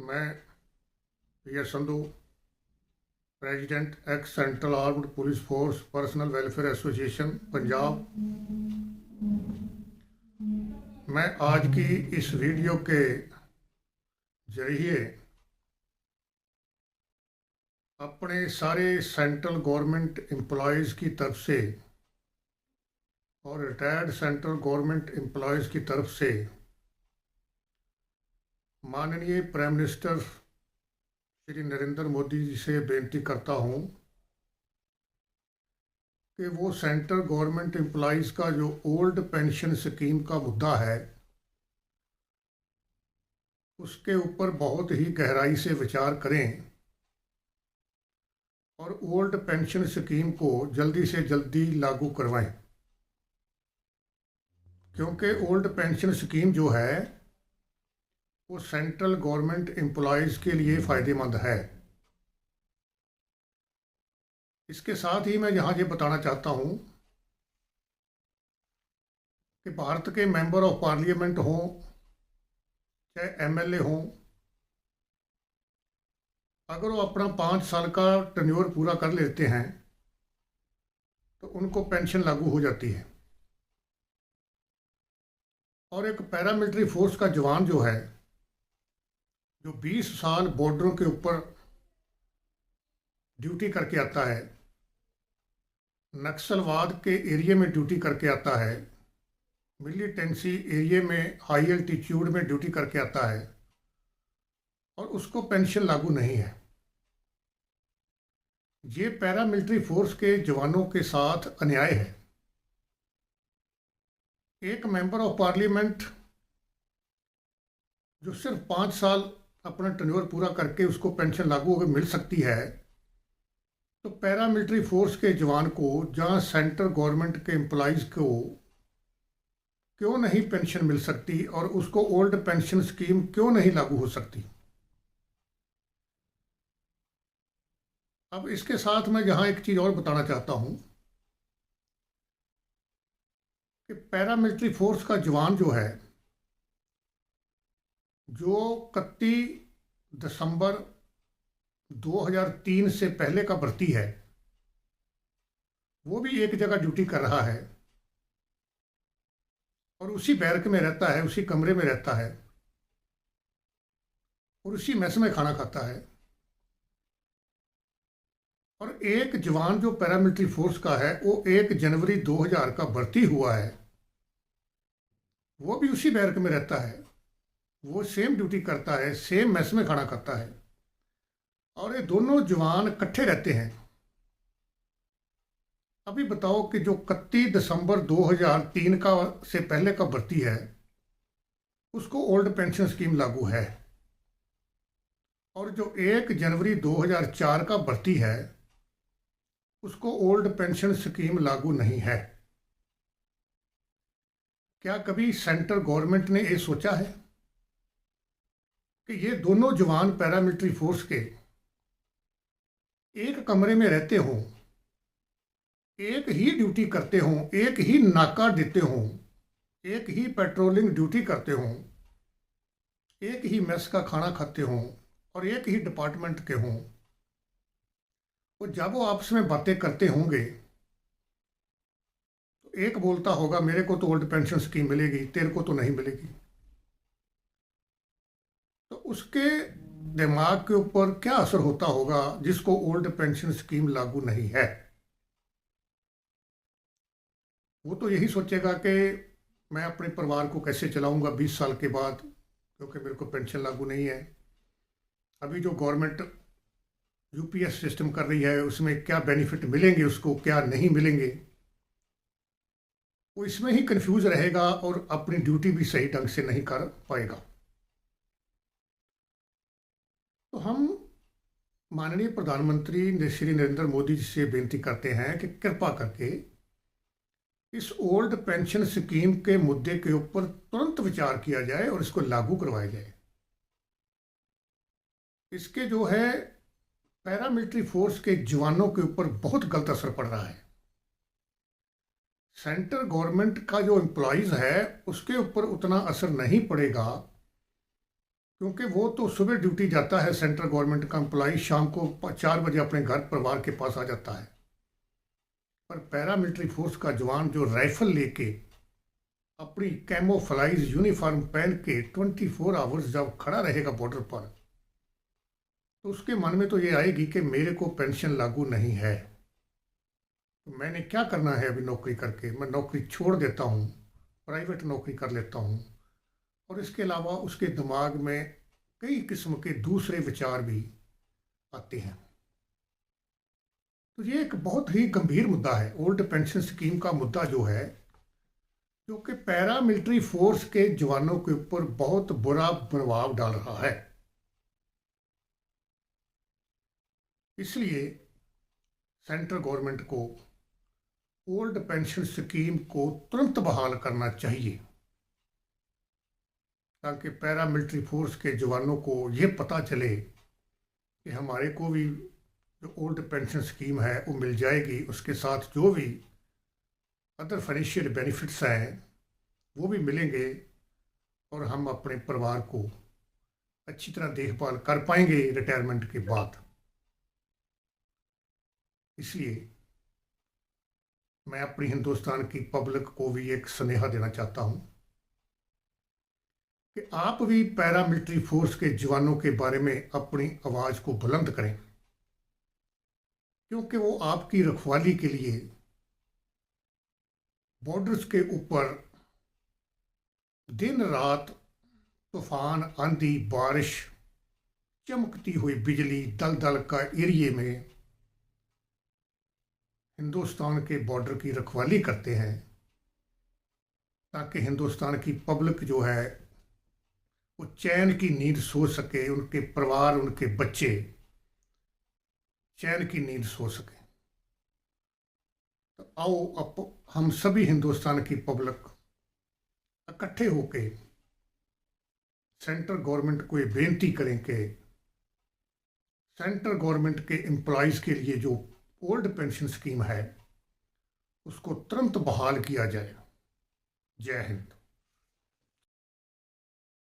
मैं P S Sandhu, president x central armed police force personal welfare association Punjab. मैं आज की इस वीडियो के जरिए अपने सारे सेंट्रल गवर्नमेंट एम्प्लॉयज़ की तरफ से और रिटायर्ड सेंट्रल गवर्नमेंट एम्प्लॉयज़ की तरफ से माननीय प्राइम मिनिस्टर श्री नरेंद्र मोदी जी से बेनती करता हूँ कि वो सेंट्रल गवर्नमेंट एम्प्लॉयज़ का जो ओल्ड पेंशन स्कीम का मुद्दा है उसके ऊपर बहुत ही गहराई से विचार करें और ओल्ड पेंशन स्कीम को जल्दी से जल्दी लागू करवाएं, क्योंकि ओल्ड पेंशन स्कीम जो है वो सेंट्रल गवर्नमेंट एम्प्लॉयज़ के लिए फ़ायदेमंद है। इसके साथ ही मैं यहाँ ये बताना चाहता हूँ कि भारत के मेंबर ऑफ पार्लियामेंट हों चाहे एमएलए हों, अगर वो अपना 5 साल का टेन्योर पूरा कर लेते हैं तो उनको पेंशन लागू हो जाती है। और एक पैरामिलिट्री फोर्स का जवान जो है, जो 20 साल बॉर्डरों के ऊपर ड्यूटी करके आता है, नक्सलवाद के एरिया में ड्यूटी करके आता है, मिलिटेंसी एरिया में हाई एल्टीट्यूड में ड्यूटी करके आता है और उसको पेंशन लागू नहीं है। ये पैरामिलिट्री फोर्स के जवानों के साथ अन्याय है। एक मेंबर ऑफ पार्लियामेंट जो सिर्फ 5 साल अपना टेन्योर पूरा करके उसको पेंशन लागू होकर मिल सकती है, तो पैरामिलिट्री फोर्स के जवान को, जहाँ सेंट्रल गवर्नमेंट के एम्प्लॉयज़ को क्यों नहीं पेंशन मिल सकती और उसको ओल्ड पेंशन स्कीम क्यों नहीं लागू हो सकती। अब इसके साथ मैं यहाँ एक चीज़ और बताना चाहता हूँ कि पैरामिलिट्री फोर्स का जवान जो है, जो 31 दिसंबर 2003 से पहले का भर्ती है, वो भी एक जगह ड्यूटी कर रहा है और उसी बैरक में रहता है, उसी कमरे में रहता है और उसी मेस में खाना खाता है। और एक जवान जो पैरामिलिट्री फोर्स का है, वो 1 जनवरी 2000 का भर्ती हुआ है, वो भी उसी बैरक में रहता है, वो सेम ड्यूटी करता है, सेम मेस में खाना खाता है और ये दोनों जवान इकट्ठे रहते हैं। अभी बताओ कि जो 31 दिसंबर 2003 का से पहले का भर्ती है, उसको ओल्ड पेंशन स्कीम लागू है, और जो 1 जनवरी 2004 का भर्ती है उसको ओल्ड पेंशन स्कीम लागू नहीं है। क्या कभी सेंट्रल गवर्नमेंट ने ये सोचा है कि ये दोनों जवान पैरामिलिट्री फोर्स के एक कमरे में रहते हों, एक ही ड्यूटी करते हों, एक ही नाका देते हों, एक ही पेट्रोलिंग ड्यूटी करते हों, एक ही मेस का खाना खाते हों और एक ही डिपार्टमेंट के हों, और जब वो आपस में बातें करते होंगे तो एक बोलता होगा मेरे को तो ओल्ड पेंशन स्कीम मिलेगी, तेरे को तो नहीं मिलेगी। तो उसके दिमाग के ऊपर क्या असर होता होगा जिसको ओल्ड पेंशन स्कीम लागू नहीं है। वो तो यही सोचेगा कि मैं अपने परिवार को कैसे चलाऊंगा 20 साल के बाद, क्योंकि मेरे को पेंशन लागू नहीं है। अभी जो गवर्नमेंट यूपीएस सिस्टम कर रही है उसमें क्या बेनिफिट मिलेंगे उसको, क्या नहीं मिलेंगे, वो इसमें ही कंफ्यूज रहेगा और अपनी ड्यूटी भी सही ढंग से नहीं कर पाएगा। तो हम माननीय प्रधानमंत्री श्री नरेंद्र मोदी जी से बेनती करते हैं कि कृपा करके इस ओल्ड पेंशन स्कीम के मुद्दे के ऊपर तुरंत विचार किया जाए और इसको लागू करवाया जाए। इसके जो है पैरामिलिट्री फोर्स के जवानों के ऊपर बहुत गलत असर पड़ रहा है। सेंट्रल गवर्नमेंट का जो एम्प्लॉयज़ है उसके ऊपर उतना असर नहीं पड़ेगा, क्योंकि वो तो सुबह ड्यूटी जाता है, सेंट्रल गवर्नमेंट का एम्प्लॉय, शाम को 4 बजे अपने घर परिवार के पास आ जाता है। पर पैरामिलिट्री फोर्स का जवान जो राइफल लेके अपनी कैमोफ्लाइज यूनिफॉर्म पहन के 24 आवर्स जब खड़ा रहेगा बॉर्डर पर, तो उसके मन में तो ये आएगी कि मेरे को पेंशन लागू नहीं है, तो मैंने क्या करना है अभी नौकरी करके, मैं नौकरी छोड़ देता हूँ, प्राइवेट नौकरी कर लेता हूँ। और इसके अलावा उसके दिमाग में कई किस्म के दूसरे विचार भी आते हैं। तो ये एक बहुत ही गंभीर मुद्दा है, ओल्ड पेंशन स्कीम का मुद्दा जो है, जो कि पैरामिलिट्री फोर्स के जवानों के ऊपर बहुत बुरा प्रभाव डाल रहा है। इसलिए सेंट्रल गवर्नमेंट को ओल्ड पेंशन स्कीम को तुरंत बहाल करना चाहिए, ताकि पैरामिलिट्री फोर्स के जवानों को ये पता चले कि हमारे को भी जो ओल्ड पेंशन स्कीम है वो मिल जाएगी, उसके साथ जो भी अदर फाइनेंशियल बेनिफिट्स हैं वो भी मिलेंगे, और हम अपने परिवार को अच्छी तरह देखभाल कर पाएंगे रिटायरमेंट के बाद। इसलिए मैं अपनी हिंदुस्तान की पब्लिक को भी एक स्नेहा देना चाहता हूं कि आप भी पैरामिलिट्री फोर्स के जवानों के बारे में अपनी आवाज को बुलंद करें, क्योंकि वो आपकी रखवाली के लिए बॉर्डर्स के ऊपर दिन रात तूफान, आंधी, बारिश, चमकती हुई बिजली, दलदल का एरिए में हिंदुस्तान के बॉर्डर की रखवाली करते हैं, ताकि हिंदुस्तान की पब्लिक जो है वो चैन की नींद सो सके, उनके परिवार, उनके बच्चे चैन की नींद सो सके। तो आओ अब हम सभी हिंदुस्तान की पब्लिक इकट्ठे होके सेंट्रल गवर्नमेंट को ये बेनती करें कि सेंट्रल गवर्नमेंट के एम्प्लॉयज के लिए जो ओल्ड पेंशन स्कीम है उसको तुरंत बहाल किया जाए। जय हिंद।